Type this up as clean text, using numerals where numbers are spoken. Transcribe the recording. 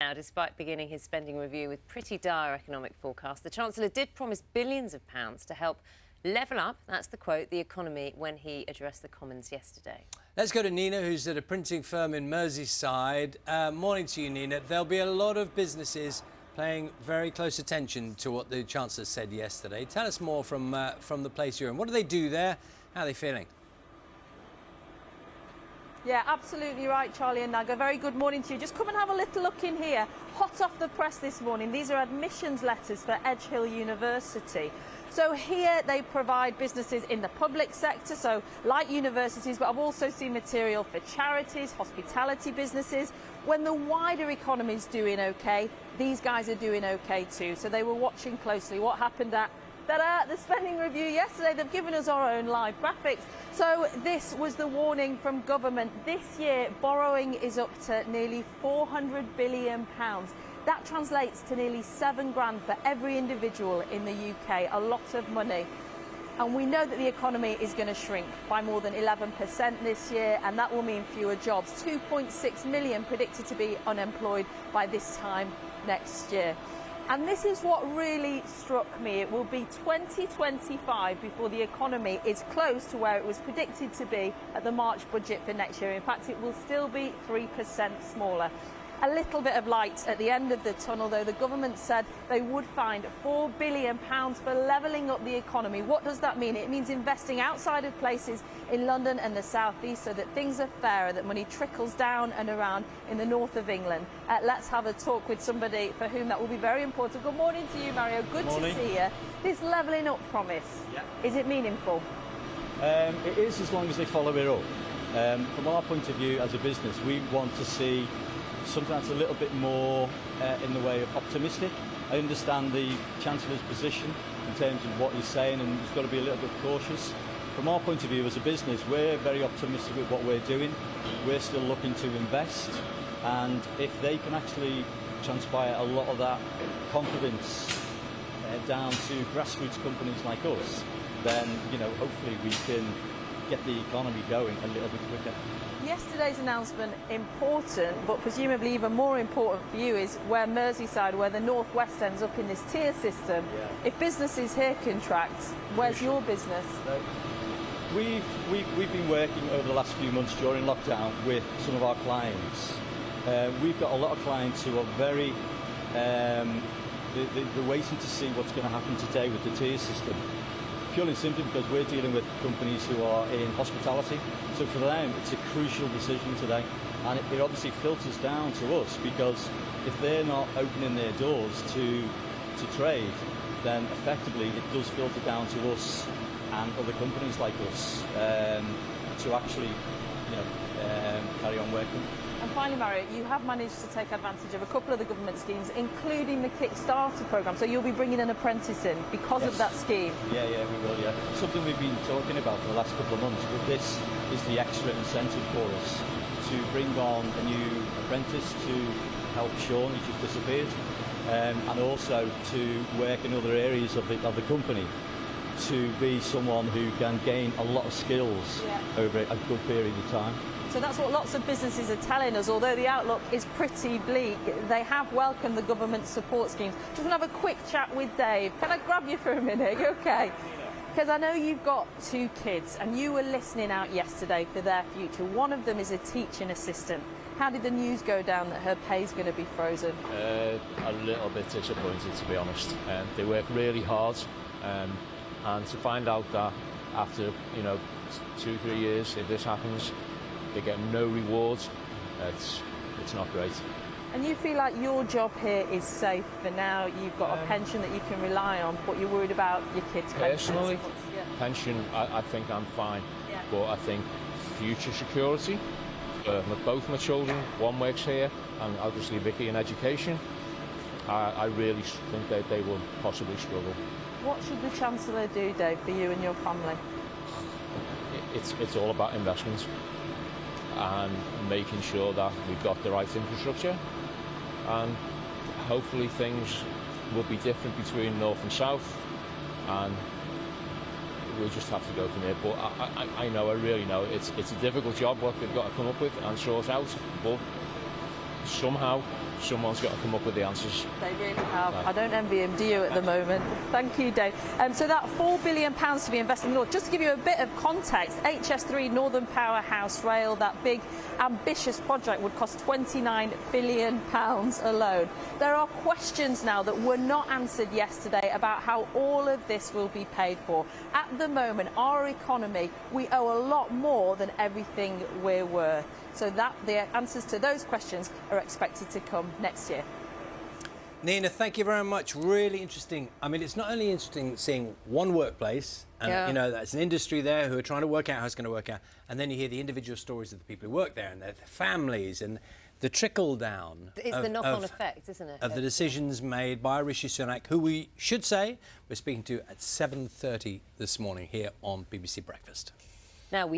now, despite beginning his spending review with pretty dire economic forecasts. The Chancellor did promise billions of pounds to help level up, that's the quote, the economy when he addressed the Commons yesterday. Let's go to Nina, who's at a printing firm in Merseyside. Morning to you, Nina. There'll be a lot of businesses paying very close attention to what the Chancellor said yesterday. Tell us more from the place you're in. What do they do there? How are they feeling? Yeah, absolutely right, Charlie and Naga. Very good morning to you. Just come and have a little look in here. Hot off the press this morning. These are admissions letters for Edge Hill University. So here they provide businesses in the public sector, so like universities, but I've also seen material for charities, hospitality businesses. When the wider economy is doing okay, these guys are doing okay too. So they were watching closely what happened at the spending review yesterday. They've given us our own live graphics. So this was the warning from government. This year, borrowing is up to nearly £400 billion. That translates to nearly £7,000 for every individual in the UK, a lot of money. And we know that the economy is going to shrink by more than 11% this year, and that will mean fewer jobs. 2.6 million predicted to be unemployed by this time next year. And this is what really struck me. It will be 2025 before the economy is close to where it was predicted to be at the March budget for next year. In fact, it will still be 3% smaller. A little bit of light at the end of the tunnel, though. The government said they would find £4 billion for levelling up the economy. What does that mean? It means investing outside of places in London and the South East so that things are fairer, that money trickles down and around in the north of England. Let's have a talk with somebody for whom that will be very important. Good morning to you, Mario. Good to see you. This levelling up promise, is it meaningful? It is, as long as they follow it up. From our point of view as a business, we want to see something that's a little bit more in the way of optimistic. I understand the Chancellor's position in terms of what he's saying, and he's got to be a little bit cautious. From our point of view as a business, we're very optimistic with what we're doing. We're still looking to invest, and if they can actually transpire a lot of that confidence down to grassroots companies like us, then, you know, hopefully we can get the economy going a little bit quicker. Yesterday's announcement important, but presumably even more important for you is where Merseyside, where the North West ends up in this tier system. If businesses here contract, where's your business? We've been working over the last few months during lockdown with some of our clients. We've got a lot of clients who are very they're waiting to see what's going to happen today with the tier system. Purely and simply because we're dealing with companies who are in hospitality. So for them, it's a crucial decision today. And it obviously filters down to us, because if they're not opening their doors to trade, then effectively it does filter down to us and other companies like us to actually, carry on working. And finally, Mario, you have managed to take advantage of a couple of the government schemes, including the Kickstarter programme. So you'll be bringing an apprentice in because of that scheme. Yeah, we will, Something we've been talking about for the last couple of months, but this is the extra incentive for us to bring on a new apprentice to help Sean, who's just disappeared, and also to work in other areas of the company, to be someone who can gain a lot of skills over a good period of time. So that's what lots of businesses are telling us. Although the outlook is pretty bleak, they have welcomed the government support schemes. Just want to have a quick chat with Dave. Can I grab you for a minute? Okay. Because I know you've got 2 kids and you were listening out yesterday for their future. One of them is a teaching assistant. How did the news go down that her pay's going to be frozen? A little bit disappointed, to be honest. They work really hard, and to find out that after 2-3 years, if this happens, they get no rewards, it's not great. And you feel like your job here is safe for now? You've got a pension that you can rely on, but you're worried about your kids' Personally, pension, I think I'm fine. But I think future security, both my children, one works here, and obviously Vicky in education, I really think that they will possibly struggle. What should the Chancellor do, Dave, for you and your family? It's all about investments and making sure that we've got the right infrastructure, and hopefully things will be different between north and south, and we'll just have to go from there. But I really know it's a difficult job what they've got to come up with and sort out, but somehow someone's got to come up with the answers. They really have. I don't envy him, do you, at the moment? Thank you, Dave. So that £4 billion to be invested in the north. Just to give you a bit of context, HS3 Northern Powerhouse Rail, that big ambitious project, would cost £29 billion alone. There are questions now that were not answered yesterday about how all of this will be paid for. At the moment, our economy, we owe a lot more than everything we're worth. So that the answers to those questions are expected to come next year. Nina, thank you very much. Really interesting. I mean, it's not only interesting seeing one workplace, and you know, that's an industry there who are trying to work out how it's going to work out, and then you hear the individual stories of the people who work there and their families and the trickle down. It's the knock-on effect, isn't it? Of the decisions made by Rishi Sunak, who we should say we're speaking to at 7:30 this morning here on BBC Breakfast. Now we